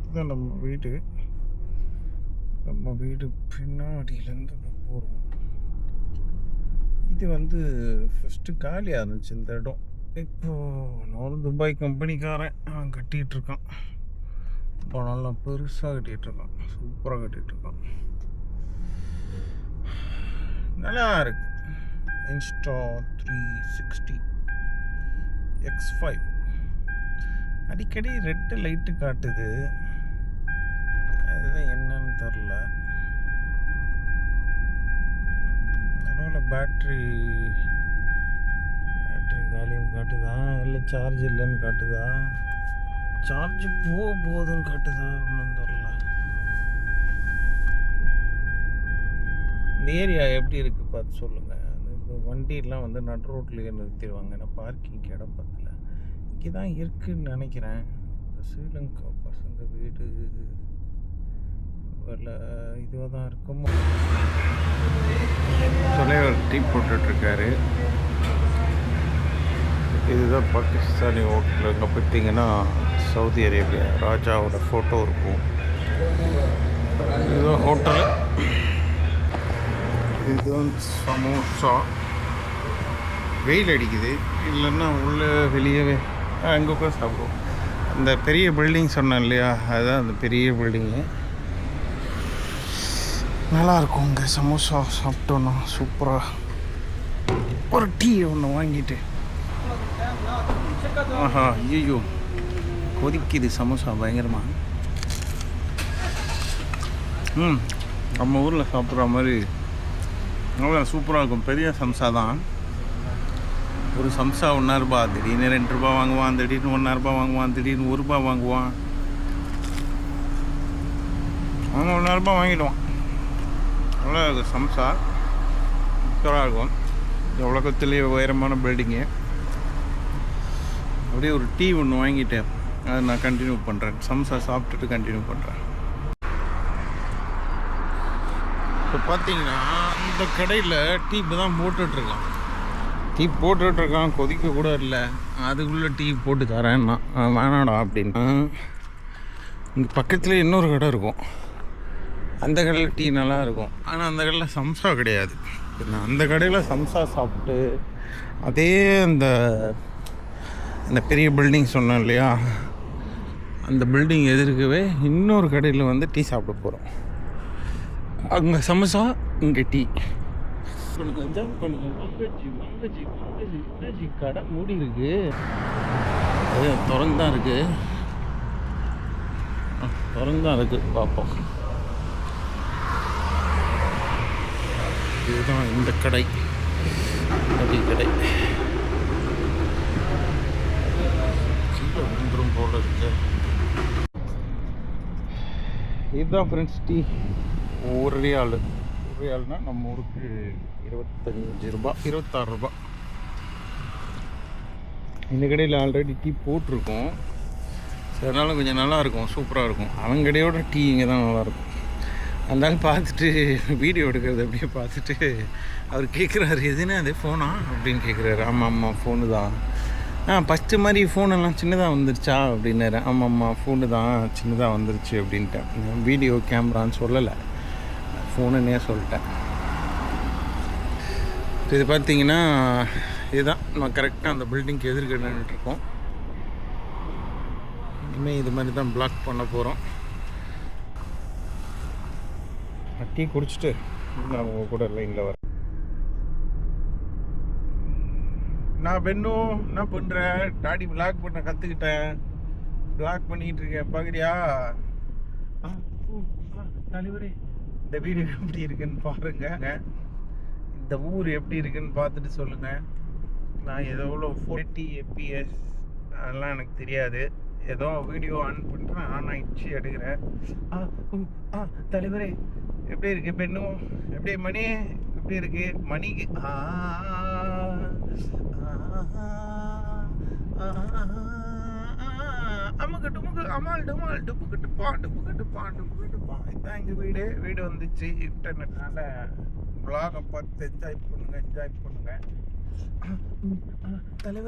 இதுதான் நம்ம வீடு. நம்ம வீடு பின்னாடியிலேருந்து போகிறோம். இது வந்து ஃபஸ்ட்டு காலியாக இருந்துச்சு இந்த இடம். இப்போது நான் துபாய் கம்பெனிக்காரன் அவன் கட்டிகிட்ருக்கான். இப்போ நல்லா பெருசாக கட்டிகிட்ருக்கான், சூப்பராக கட்டிகிட்ருக்கான். நல்லா இருக்கு. இன்ஸ்டா 360 X5 அடிக்கடி ரெட்டு லைட்டு காட்டுது. அதுதான் என்னன்னு தெரில. அதனால பேட்ரி காலியும் காட்டுதா, இல்லை சார்ஜ் இல்லைன்னு காட்டுதா, சார்ஜ் போதும் காட்டுதா, ஒன்றும் தெரில. இந்த ஏரியா எப்படி இருக்குது பார்த்து சொல்லுங்கள். இந்த வண்டியெல்லாம் வந்து நடு ரோட்லேயே நிறுத்திடுவாங்க. ஏன்னா பார்க்கிங்க்கு இடம் பத்தல. இங்கே தான் இருக்குதுன்னு நினைக்கிறேன். இந்த ஸ்ரீலங்கா பசங்க வீடு வரல, இதுவாக தான் இருக்கும். தலைவர் டீ போட்டுட்ருக்காரு. இதுதான் பாகிஸ்தானி ஹோட்டல். அங்கே பார்த்தீங்கன்னா சவுதி அரேபியா ராஜாவோட ஃபோட்டோ இருக்கும். இதுதான் ஹோட்டலு. இதுதான் சமோசா. வெயில் அடிக்குது, இல்லைன்னா உள்ளே வெளியே அங்கே கூட சாப்பிடுவோம். அந்த பெரிய பில்டிங் சொன்னேன் இல்லையா, அதுதான் அந்த பெரிய பில்டிங்கு. நல்லாயிருக்கும். இங்கே சமோசா சாப்பிட்டோன்னா சூப்பராக ஒரு டீ ஒன்று வாங்கிட்டு. ஆஹா, ஐயோ கொதிக்குது சமோசா பயங்கரமாக. நம்ம ஊரில் சாப்பிட்ற மாதிரி நல்லா சூப்பராக இருக்கும். பெரிய சம்சா தான். ஒரு சம்சா 1 ரூபா, திடீர்னு 2 ரூபா வாங்குவான், திடீர்னு 1 ரூபா வாங்குவான், திடீர்னு 1 ரூபா வாங்குவான். அவங்க 1 ரூபா வாங்கிடுவான். நல்லா இருக்கும் சம்சா, சூப்பராக இருக்கும். உலகத்துலேயே உயரமான பில்டிங்கு. அப்படியே ஒரு டீ ஒன்று வாங்கிட்டேன், அதை நான் கண்டினியூ பண்ணுறேன். சம்சா சாப்பிட்டுட்டு கண்டினியூ பண்ணுறேன். இப்போ பார்த்தீங்கன்னா இந்த கடையில் டீ இப்போ தான் போட்டுட்ருக்கான். டீ போட்டுட்ருக்கான், கொதிக்க கூட இல்லை. அதுக்குள்ளே டீ போட்டு தரேன்னா வேணாடா அப்படின்னா. இங்கே பக்கத்தில் இன்னொரு கடை இருக்கும், அந்த கடையில் டீ நல்லா இருக்கும். ஆனால் அந்த கடையில் சம்சா கிடையாது. நான் அந்த கடையில் சம்சா சாப்பிட்டு அதே அந்த பெரிய பில்டிங் சொன்னேன் இல்லையா, அந்த பில்டிங் எதிர்க்கவே இன்னொரு கடையில் வந்து டீ சாப்பிட போகிறோம். அங்கே சமோசா, இங்கே டீ. கடை மூடி இருக்கு, திறந்தான் இருக்கு, திறந்தான் இருக்கு. பார்ப்போம். இதுதான் இந்த கடை, டீ கடை. வந்துடும் போல இருக்கு. இதுதான் ஃப்ரெண்ட்ஸ் டீ. ஒரு ரியால்னா நம்ம ஊருக்கு 25 ரூபா, 26 ரூபா. இந்த கடையில் ஆல்ரெடி டீ போட்டிருக்கோம், அதனால கொஞ்சம் நல்லாயிருக்கும், சூப்பராக இருக்கும். அவன் கடையோட டீ இங்கே தான் நல்லாயிருக்கும். அதனால பார்த்துட்டு வீடியோ எடுக்கிறது அப்படியே பார்த்துட்டு அவர் கேட்குறாரு, எதுன்னு அதே ஃபோனா அப்படின்னு கேட்குறாரு. ஆமாம் ஃபோனு தான். ஃபஸ்ட்டு மாதிரி ஃபோனெல்லாம் சின்னதாக வந்துருச்சா அப்படின்னாரு. ஆமாம்மா ஃபோனு தான் சின்னதாக வந்துருச்சு அப்படின்ட்டேன். வீடியோ கேமரான்னு சொல்லலை, ஃபோனுன்னே சொல்லிட்டேன். இது பார்த்தீங்கன்னா இதுதான் நம்ம கரெக்டாக அந்த பில்டிங்க்கு எதிர்க்க நின்றுட்டுருக்கோம். இனிமேல் இது மாதிரி தான் பிளாக் பண்ண போகிறோம். டீ குடிச்சிட்டு நான் உங்கள் கூட லைனில் வரேன். நான் பெண்ணும் என்ன பண்ணுறேன், டாடி பிளாக் பண்ண கற்றுக்கிட்டேன், பிளாக் பண்ணிக்கிட்டு இருக்கேன். பார்க்குறியா தலைவரே? இந்த வீடியோ எப்படி இருக்குன்னு பாருங்க. இந்த ஊர் எப்படி இருக்குன்னு பார்த்துட்டு சொல்லுங்கள். நான் எவ்வளோ 40 FPS அதெல்லாம் எனக்கு தெரியாது. ஏதோ வீடியோ ஆன் பண்ணுறேன், ஆன் ஆகிடுச்சு, எடுக்கிறேன். தலைவரே எப்படி இருக்கு பெண்ணும்? எப்படி மணி எப்படி இருக்கு? மணிக்கு அம்முக்கு டுமுக்கு அமால் டுமால் டுப்புக்கிட்டுப்பா டுப்புக்கிட்டுப்பா டுப்புக்கிட்டுப்பா. இதுதான் எங்கள் வீடு வந்துச்சு. இன்டர்நெட்னால vlog பார்த்து என்ஜாய் பண்ணுங்க தலைவரே.